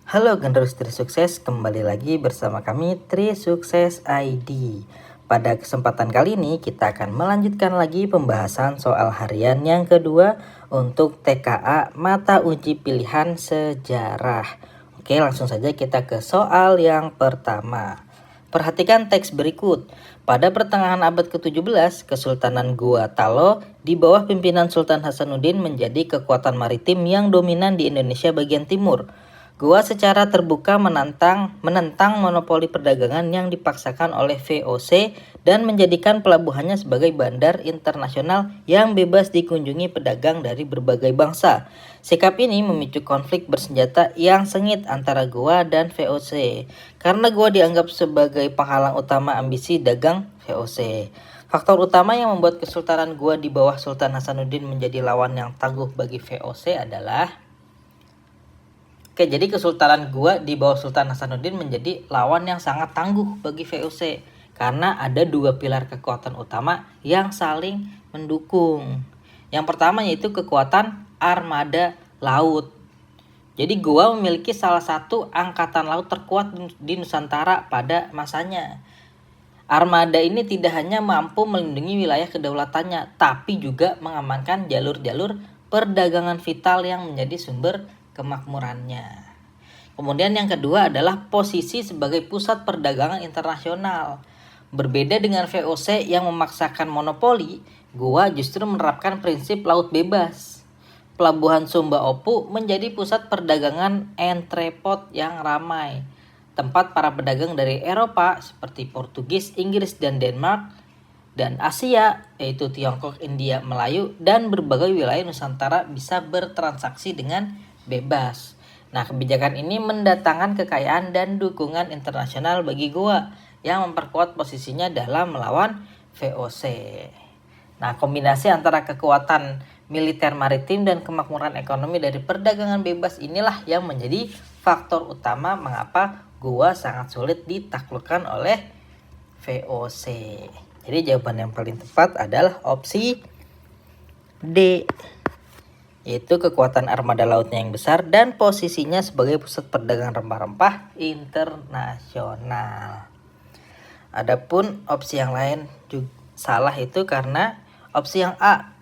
Halo generasi Tri Sukses, kembali lagi bersama kami Tri Sukses ID. Pada kesempatan kali ini kita akan melanjutkan lagi pembahasan soal harian yang kedua untuk TKA mata uji pilihan sejarah. Oke, langsung saja kita ke soal yang pertama. Perhatikan teks berikut. Pada pertengahan abad ke-17, Kesultanan Gua Talo di bawah pimpinan Sultan Hasanuddin menjadi kekuatan maritim yang dominan di Indonesia bagian timur. Gua secara terbuka menentang monopoli perdagangan yang dipaksakan oleh VOC dan menjadikan pelabuhannya sebagai bandar internasional yang bebas dikunjungi pedagang dari berbagai bangsa. Sikap ini memicu konflik bersenjata yang sengit antara Gua dan VOC, karena Gua dianggap sebagai penghalang utama ambisi dagang VOC. Faktor utama yang membuat Kesultanan Gua di bawah Sultan Hasanuddin menjadi lawan yang tangguh bagi VOC adalah jadi Kesultanan Gua di bawah Sultan Hasanuddin menjadi lawan yang sangat tangguh bagi VOC karena ada dua pilar kekuatan utama yang saling mendukung. Yang pertama yaitu kekuatan armada laut. Jadi Gua memiliki salah satu angkatan laut terkuat di Nusantara pada masanya. Armada ini tidak hanya mampu melindungi wilayah kedaulatannya, tapi juga mengamankan jalur-jalur perdagangan vital yang menjadi sumber kemakmurannya. Kemudian yang kedua adalah posisi sebagai pusat perdagangan internasional. Berbeda dengan VOC yang memaksakan monopoli, Gua justru menerapkan prinsip laut bebas. Pelabuhan Sumba Opu menjadi pusat perdagangan entrepot yang ramai. Tempat para pedagang dari Eropa seperti Portugis, Inggris, dan Denmark, dan Asia yaitu Tiongkok, India, Melayu, dan berbagai wilayah Nusantara bisa bertransaksi dengan bebas. Nah, kebijakan ini mendatangkan kekayaan dan dukungan internasional bagi Gua yang memperkuat posisinya dalam melawan VOC. Nah, kombinasi antara kekuatan militer maritim dan kemakmuran ekonomi dari perdagangan bebas inilah yang menjadi faktor utama mengapa Gua sangat sulit ditaklukkan oleh VOC. Jadi jawaban yang paling tepat adalah opsi D, yaitu kekuatan armada lautnya yang besar dan posisinya sebagai pusat perdagangan rempah-rempah internasional. Adapun opsi yang lain juga salah itu karena opsi yang A,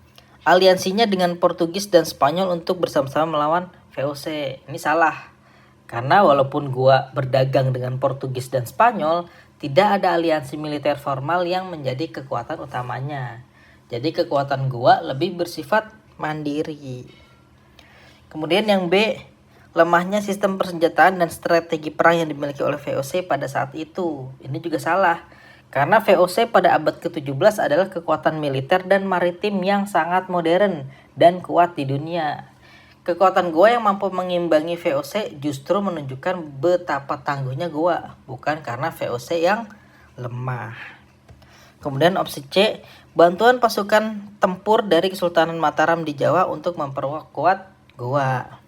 aliansinya dengan Portugis dan Spanyol untuk bersama-sama melawan VOC. Ini salah. Karena walaupun Gua berdagang dengan Portugis dan Spanyol, tidak ada aliansi militer formal yang menjadi kekuatan utamanya. Jadi kekuatan Gua lebih bersifat mandiri. Kemudian yang B, lemahnya sistem persenjataan dan strategi perang yang dimiliki oleh VOC pada saat itu. Ini juga salah. Karena VOC pada abad ke-17 adalah kekuatan militer dan maritim yang sangat modern dan kuat di dunia. Kekuatan Gua yang mampu mengimbangi VOC justru menunjukkan betapa tangguhnya Gua, bukan karena VOC yang lemah. Kemudian opsi C, bantuan pasukan tempur dari Kesultanan Mataram di Jawa untuk memperkuat Gua.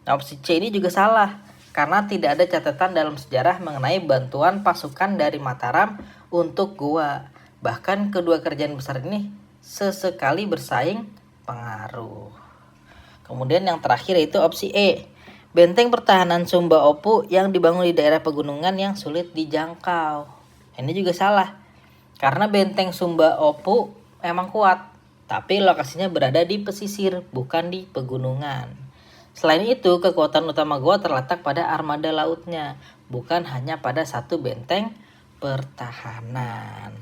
Nah, opsi C ini juga salah, karena tidak ada catatan dalam sejarah mengenai bantuan pasukan dari Mataram untuk Gua. Bahkan kedua kerajaan besar ini sesekali bersaing pengaruh. Kemudian yang terakhir yaitu opsi E, benteng pertahanan Sumba Opu yang dibangun di daerah pegunungan yang sulit dijangkau. Ini juga salah, karena benteng Sumba Opu memang kuat, tapi lokasinya berada di pesisir, bukan di pegunungan. Selain itu, kekuatan utama Gua terletak pada armada lautnya, bukan hanya pada satu benteng pertahanan.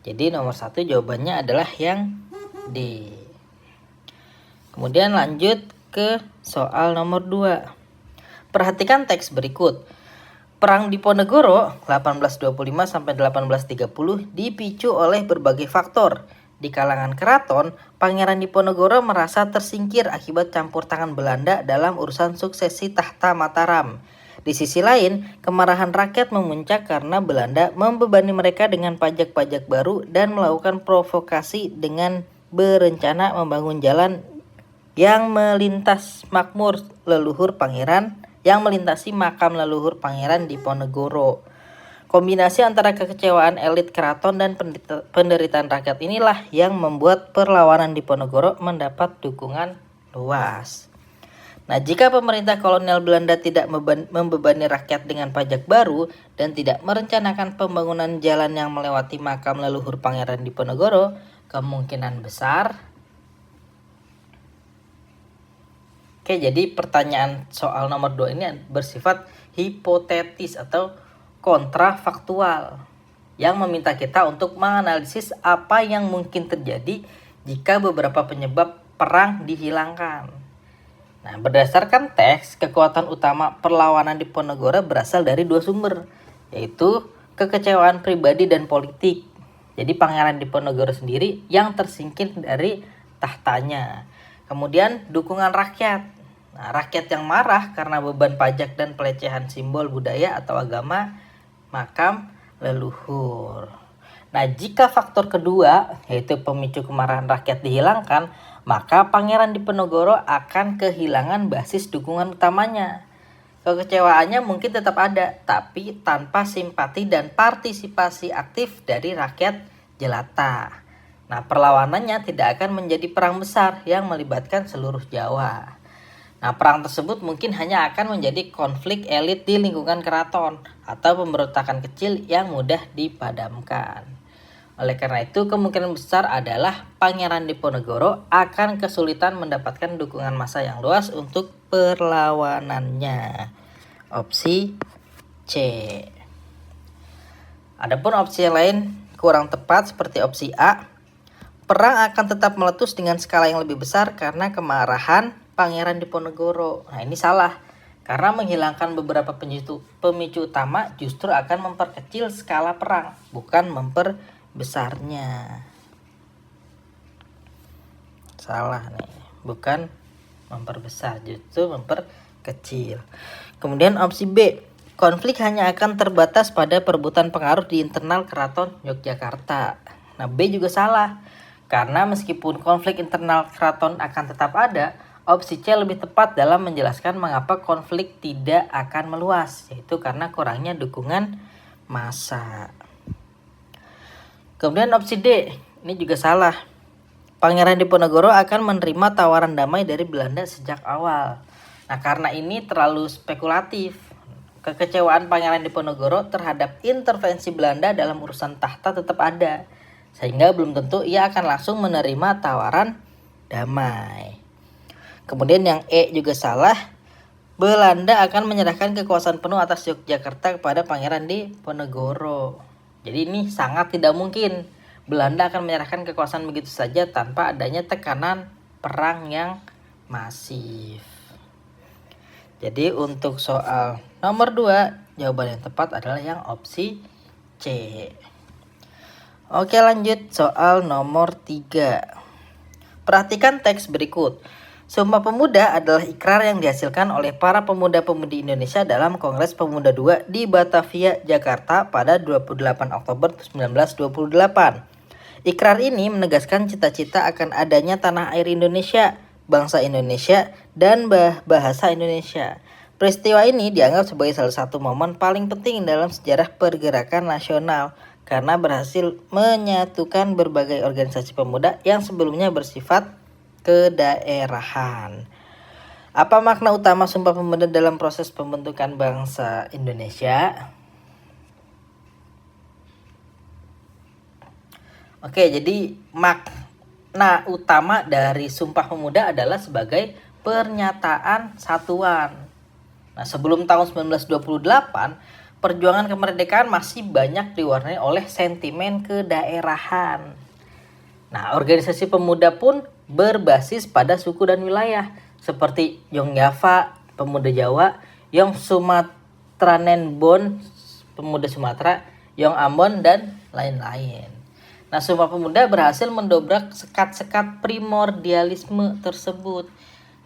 Jadi nomor 1 jawabannya adalah yang D. Kemudian lanjut ke soal nomor 2. Perhatikan teks berikut. Perang Diponegoro 1825 sampai 1830 dipicu oleh berbagai faktor. Di kalangan keraton, Pangeran Diponegoro merasa tersingkir akibat campur tangan Belanda dalam urusan suksesi tahta Mataram. Di sisi lain, kemarahan rakyat memuncak karena Belanda membebani mereka dengan pajak-pajak baru dan melakukan provokasi dengan berencana membangun jalan yang melintasi makam leluhur Pangeran Diponegoro. Kombinasi antara kekecewaan elit keraton dan penderitaan rakyat inilah yang membuat perlawanan Diponegoro mendapat dukungan luas. Nah, jika pemerintah kolonial Belanda tidak membebani rakyat dengan pajak baru dan tidak merencanakan pembangunan jalan yang melewati makam leluhur Pangeran Diponegoro, kemungkinan besar. Oke, jadi pertanyaan soal nomor 2 ini bersifat hipotetis atau kontrafaktual yang meminta kita untuk menganalisis apa yang mungkin terjadi jika beberapa penyebab perang dihilangkan. Nah, berdasarkan teks, kekuatan utama perlawanan Diponegoro berasal dari 2 sumber, yaitu kekecewaan pribadi dan politik. Jadi Pangeran Diponegoro sendiri yang tersingkir dari tahtanya. Kemudian dukungan rakyat. Nah, rakyat yang marah karena beban pajak dan pelecehan simbol budaya atau agama makam leluhur. Nah, jika faktor kedua, yaitu pemicu kemarahan rakyat dihilangkan, maka Pangeran Diponegoro akan kehilangan basis dukungan utamanya. Kekecewaannya mungkin tetap ada, tapi tanpa simpati dan partisipasi aktif dari rakyat jelata. Nah, perlawanannya tidak akan menjadi perang besar yang melibatkan seluruh Jawa. Nah, perang tersebut mungkin hanya akan menjadi konflik elit di lingkungan keraton atau pemberontakan kecil yang mudah dipadamkan. Oleh karena itu, kemungkinan besar adalah Pangeran Diponegoro akan kesulitan mendapatkan dukungan massa yang luas untuk perlawanannya. Opsi C. Adapun opsi yang lain kurang tepat seperti opsi A. Perang akan tetap meletus dengan skala yang lebih besar karena kemarahan Pangeran Diponegoro. Nah, ini salah. Karena menghilangkan beberapa pemicu utama justru akan memperkecil skala perang, bukan besarnya. Salah nih, bukan memperbesar, justru memperkecil. Kemudian opsi B, konflik hanya akan terbatas pada perebutan pengaruh di internal keraton Yogyakarta. Nah, B juga salah, karena meskipun konflik internal keraton akan tetap ada, opsi C lebih tepat dalam menjelaskan mengapa konflik tidak akan meluas, yaitu karena kurangnya dukungan massa. Kemudian opsi D, ini juga salah. Pangeran Diponegoro akan menerima tawaran damai dari Belanda sejak awal. Nah, karena ini terlalu spekulatif. Kekecewaan Pangeran Diponegoro terhadap intervensi Belanda dalam urusan tahta tetap ada, sehingga belum tentu ia akan langsung menerima tawaran damai. Kemudian yang E juga salah. Belanda akan menyerahkan kekuasaan penuh atas Yogyakarta kepada Pangeran Diponegoro. Jadi ini sangat tidak mungkin Belanda akan menyerahkan kekuasaan begitu saja tanpa adanya tekanan perang yang masif. Jadi untuk soal nomor 2, jawaban yang tepat adalah yang opsi C. Oke, lanjut soal nomor 3. Perhatikan teks berikut. Sumpah Pemuda adalah ikrar yang dihasilkan oleh para pemuda-pemudi Indonesia dalam Kongres Pemuda II di Batavia, Jakarta pada 28 Oktober 1928. Ikrar ini menegaskan cita-cita akan adanya tanah air Indonesia, bangsa Indonesia, dan bahasa Indonesia. Peristiwa ini dianggap sebagai salah satu momen paling penting dalam sejarah pergerakan nasional karena berhasil menyatukan berbagai organisasi pemuda yang sebelumnya bersifat kedaerahan. Apa makna utama Sumpah Pemuda dalam proses pembentukan bangsa Indonesia? Oke, jadi makna utama dari Sumpah Pemuda adalah sebagai pernyataan satuan. Nah, sebelum tahun 1928, perjuangan kemerdekaan masih banyak diwarnai oleh sentimen kedaerahan. Nah, organisasi pemuda pun berbasis pada suku dan wilayah seperti Yong Java, Pemuda Jawa, Yong Sumatranenbon, Pemuda Sumatera, Yong Ambon, dan lain-lain. Nah, Sumpah Pemuda berhasil mendobrak sekat-sekat primordialisme tersebut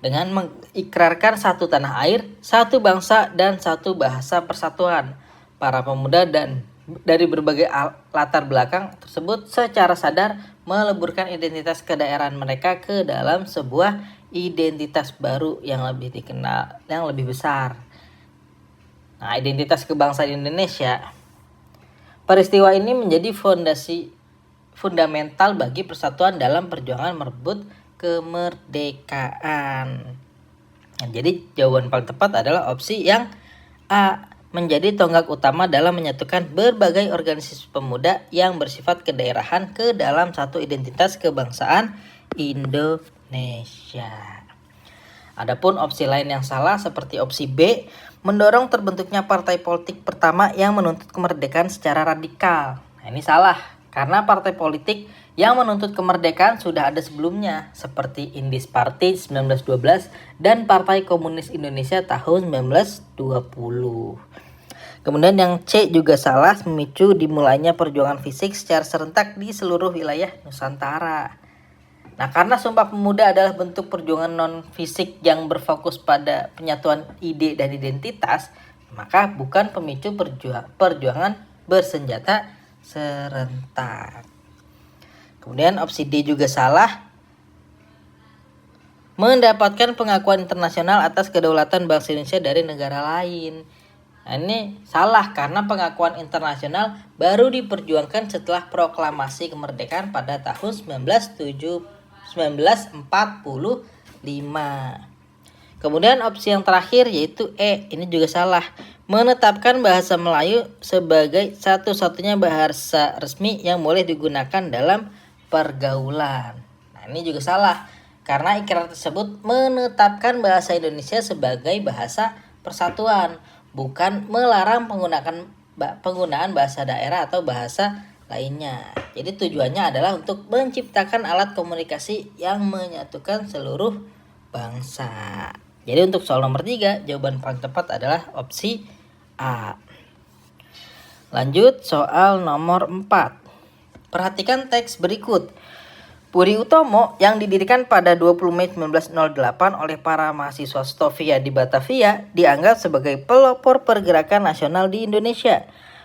dengan mengikrarkan satu tanah air, satu bangsa, dan satu bahasa persatuan. Para pemuda dan dari berbagai latar belakang tersebut secara sadar meleburkan identitas kedaerahan mereka ke dalam sebuah identitas baru yang lebih dikenal, yang lebih besar. Nah, identitas kebangsaan Indonesia. Peristiwa ini menjadi fondasi fundamental bagi persatuan dalam perjuangan merebut kemerdekaan. Nah, jadi jawaban paling tepat adalah opsi yang A, menjadi tonggak utama dalam menyatukan berbagai organisasi pemuda yang bersifat kedaerahan ke dalam satu identitas kebangsaan Indonesia. Adapun opsi lain yang salah seperti opsi B, mendorong terbentuknya partai politik pertama yang menuntut kemerdekaan secara radikal. Nah, ini salah, karena partai politik yang menuntut kemerdekaan sudah ada sebelumnya, seperti Indis Party 1912 dan Partai Komunis Indonesia tahun 1920. Kemudian yang C juga salah, memicu dimulainya perjuangan fisik secara serentak di seluruh wilayah Nusantara. Nah, karena Sumpah Pemuda adalah bentuk perjuangan non-fisik yang berfokus pada penyatuan ide dan identitas, maka bukan pemicu perjuangan bersenjata serentak. Kemudian opsi D juga salah, mendapatkan pengakuan internasional atas kedaulatan bangsa Indonesia dari negara lain. Nah, ini salah karena pengakuan internasional baru diperjuangkan setelah proklamasi kemerdekaan pada tahun 1945. Kemudian opsi yang terakhir yaitu E, ini juga salah, menetapkan bahasa Melayu sebagai satu-satunya bahasa resmi yang boleh digunakan dalam pergaulan. Nah, ini juga salah karena ikrar tersebut menetapkan bahasa Indonesia sebagai bahasa persatuan, bukan melarang penggunaan bahasa daerah atau bahasa lainnya. Jadi tujuannya adalah untuk menciptakan alat komunikasi yang menyatukan seluruh bangsa. Jadi untuk soal nomor 3, jawaban paling tepat adalah opsi A. Lanjut soal nomor 4. Perhatikan teks berikut. Budi Utomo yang didirikan pada 20 Mei 1908 oleh para mahasiswa Stovia di Batavia dianggap sebagai pelopor pergerakan nasional di Indonesia.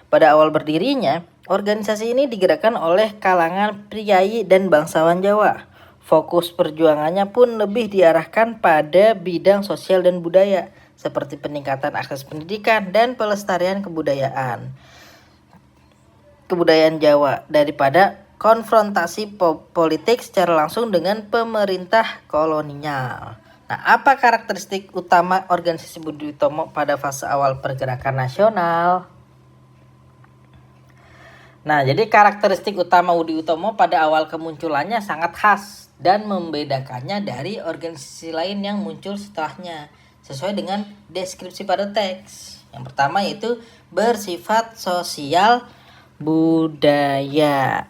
Pada awal berdirinya, organisasi ini digerakkan oleh kalangan priai dan bangsawan Jawa. Fokus perjuangannya pun lebih diarahkan pada bidang sosial dan budaya, seperti peningkatan akses pendidikan dan pelestarian kebudayaan Jawa daripada konfrontasi politik secara langsung dengan pemerintah kolonial. Nah, apa karakteristik utama organisasi Budi Utomo pada fase awal pergerakan nasional? Nah, jadi karakteristik utama Budi Utomo pada awal kemunculannya sangat khas dan membedakannya dari organisasi lain yang muncul setelahnya, sesuai dengan deskripsi pada teks. Yang pertama yaitu bersifat sosial budaya.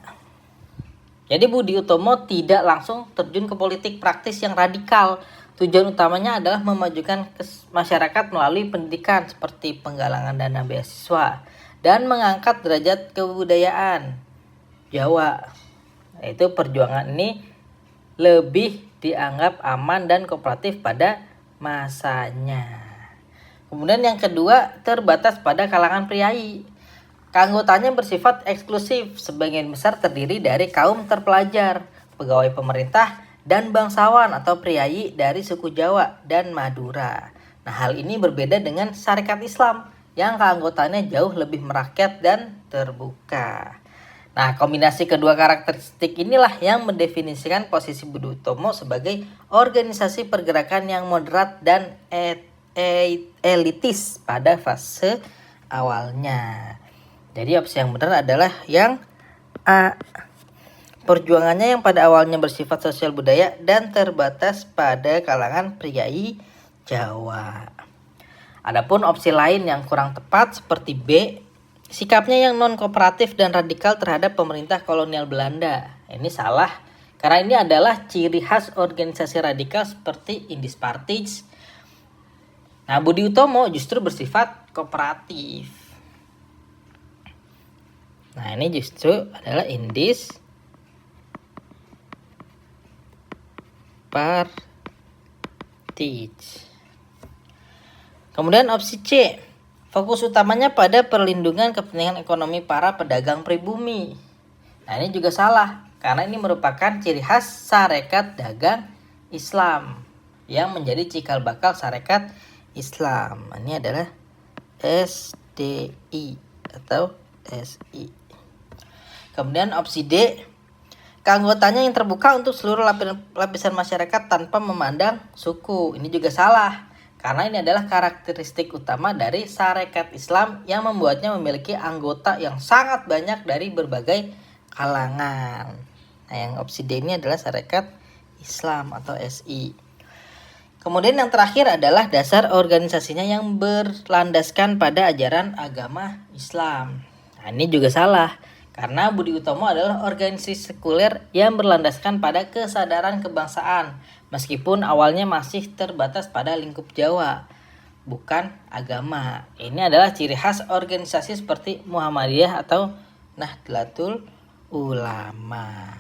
Jadi Budi Utomo tidak langsung terjun ke politik praktis yang radikal. Tujuan utamanya adalah memajukan masyarakat melalui pendidikan seperti penggalangan dana beasiswa dan mengangkat derajat kebudayaan Jawa. Yaitu perjuangan ini lebih dianggap aman dan kooperatif pada masanya. Kemudian yang kedua, terbatas pada kalangan priai. Keanggotaannya bersifat eksklusif, sebagian besar terdiri dari kaum terpelajar, pegawai pemerintah, dan bangsawan atau priai dari suku Jawa dan Madura. Nah, hal ini berbeda dengan Syarikat Islam yang keanggotaannya jauh lebih merakyat dan terbuka. Nah, kombinasi kedua karakteristik inilah yang mendefinisikan posisi Budi Utomo sebagai organisasi pergerakan yang moderat dan elitis pada fase awalnya. Jadi opsi yang benar adalah yang A. Perjuangannya yang pada awalnya bersifat sosial budaya dan terbatas pada kalangan priai Jawa. Adapun opsi lain yang kurang tepat seperti B, sikapnya yang non-kooperatif dan radikal terhadap pemerintah kolonial Belanda. Ini salah, karena ini adalah ciri khas organisasi radikal seperti Indis Party. Nah, Budi Utomo justru bersifat kooperatif. Nah, ini justru adalah Indis Party. Kemudian opsi C, fokus utamanya pada perlindungan kepentingan ekonomi para pedagang pribumi. Nah, ini juga salah, karena ini merupakan ciri khas Sarekat Dagang Islam yang menjadi cikal bakal Sarekat Islam. Ini adalah SDI atau SI. Kemudian opsi D, keanggotaannya yang terbuka untuk seluruh lapisan masyarakat tanpa memandang suku. Ini juga salah, Karena ini adalah karakteristik utama dari Sarekat Islam yang membuatnya memiliki anggota yang sangat banyak dari berbagai kalangan. Nah, yang opsi D ini adalah Sarekat Islam atau SI. Kemudian yang terakhir adalah dasar organisasinya yang berlandaskan pada ajaran agama Islam. Nah, ini juga salah. Karena Budi Utomo adalah organisasi sekuler yang berlandaskan pada kesadaran kebangsaan, meskipun awalnya masih terbatas pada lingkup Jawa, bukan agama. Ini adalah ciri khas organisasi seperti Muhammadiyah atau Nahdlatul Ulama.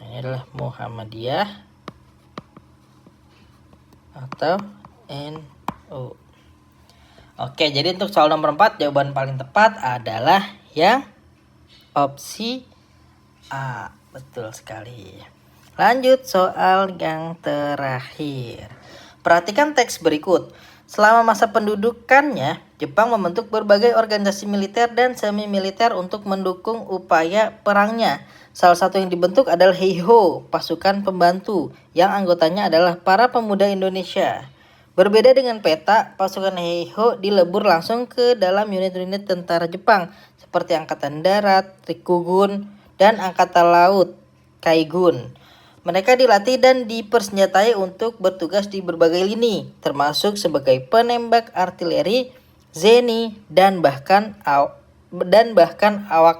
Ini adalah Muhammadiyah atau NU. Oke, jadi untuk soal nomor 4 jawaban paling tepat adalah yang opsi A. Betul sekali. Lanjut soal yang terakhir. Perhatikan teks berikut. Selama masa pendudukannya, Jepang membentuk berbagai organisasi militer dan semi-militer untuk mendukung upaya perangnya. Salah satu yang dibentuk adalah Heiho, pasukan pembantu, yang anggotanya adalah para pemuda Indonesia. Berbeda dengan peta, pasukan Heiho dilebur langsung ke dalam unit-unit tentara Jepang seperti Angkatan Darat, Rikugun, dan Angkatan Laut, Kaigun. Mereka dilatih dan dipersenjatai untuk bertugas di berbagai lini, termasuk sebagai penembak artileri, zeni, dan bahkan awak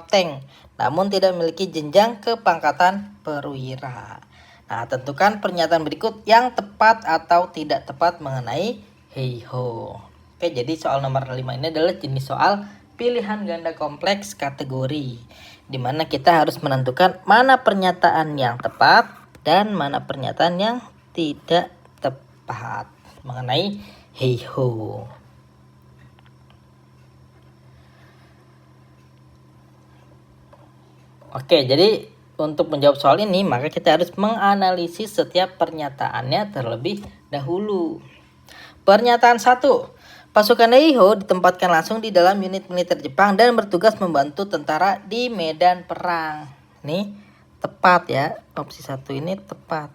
tank, namun tidak memiliki jenjang kepangkatan perwira. Nah, tentukan pernyataan berikut yang tepat atau tidak tepat mengenai Heiho. Oke, jadi soal nomor 5 ini adalah jenis soal pilihan ganda kompleks kategori, di mana kita harus menentukan mana pernyataan yang tepat dan mana pernyataan yang tidak tepat mengenai Heiho. Oke, jadi untuk menjawab soal ini, maka kita harus menganalisis setiap pernyataannya terlebih dahulu. Pernyataan 1. Pasukan Heiho ditempatkan langsung di dalam unit militer Jepang dan bertugas membantu tentara di medan perang. Ini tepat ya, opsi 1 ini tepat.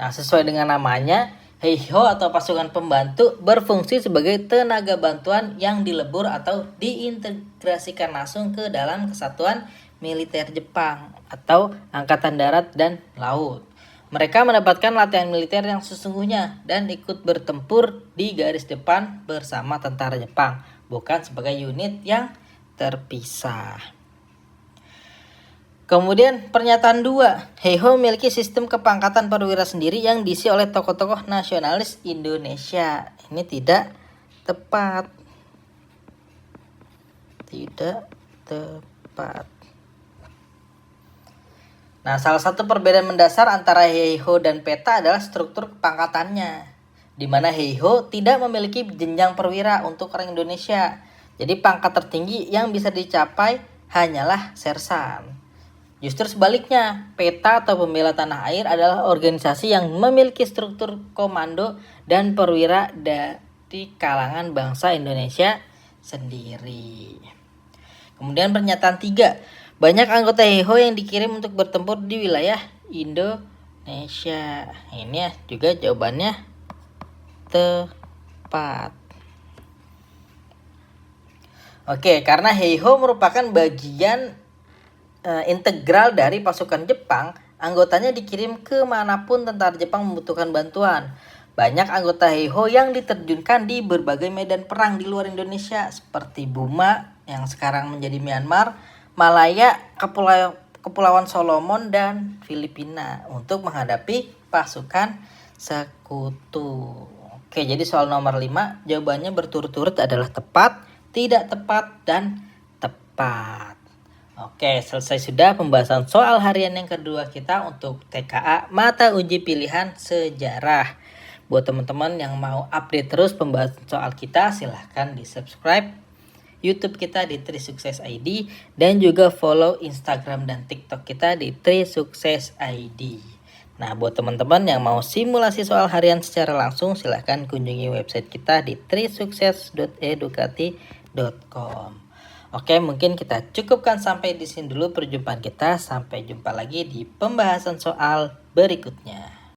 Nah, sesuai dengan namanya, Heiho atau pasukan pembantu berfungsi sebagai tenaga bantuan yang dilebur atau diintegrasikan langsung ke dalam kesatuan militer Jepang atau Angkatan Darat dan Laut. Mereka mendapatkan latihan militer yang sesungguhnya dan ikut bertempur di garis depan bersama tentara Jepang, bukan sebagai unit yang terpisah. Kemudian pernyataan 2, Heiho memiliki sistem kepangkatan perwira sendiri yang diisi oleh tokoh-tokoh nasionalis Indonesia. Ini tidak tepat. Tidak tepat. Nah, salah satu perbedaan mendasar antara Heiho dan peta adalah struktur kepangkatannya, di mana Heiho tidak memiliki jenjang perwira untuk orang Indonesia. Jadi pangkat tertinggi yang bisa dicapai hanyalah sersan. Justru sebaliknya, peta atau pembela tanah air adalah organisasi yang memiliki struktur komando dan perwira dari kalangan bangsa Indonesia sendiri. Kemudian pernyataan 3, banyak anggota Heiho yang dikirim untuk bertempur di wilayah Indonesia. Ini ya juga jawabannya tepat. Oke, karena Heiho merupakan bagian integral dari pasukan Jepang, anggotanya dikirim kemanapun tentara Jepang membutuhkan bantuan. Banyak anggota Heiho yang diterjunkan di berbagai medan perang di luar Indonesia seperti Burma yang sekarang menjadi Myanmar, Malaya, Kepulauan Solomon, dan Filipina untuk menghadapi pasukan sekutu. Oke, jadi soal nomor 5 jawabannya berturut-turut adalah tepat, tidak tepat, dan tepat. Oke, selesai sudah pembahasan soal harian yang kedua kita untuk TKA Mata Uji Pilihan Sejarah. Buat teman-teman yang mau update terus pembahasan soal kita, silahkan di subscribe YouTube kita di Trisukses ID dan juga follow Instagram dan TikTok kita di Trisukses ID. Nah, buat teman-teman yang mau simulasi soal harian secara langsung, silahkan kunjungi website kita di trisukses.edukati.com. Oke, mungkin kita cukupkan sampai di sini dulu perjumpaan kita. Sampai jumpa lagi di pembahasan soal berikutnya.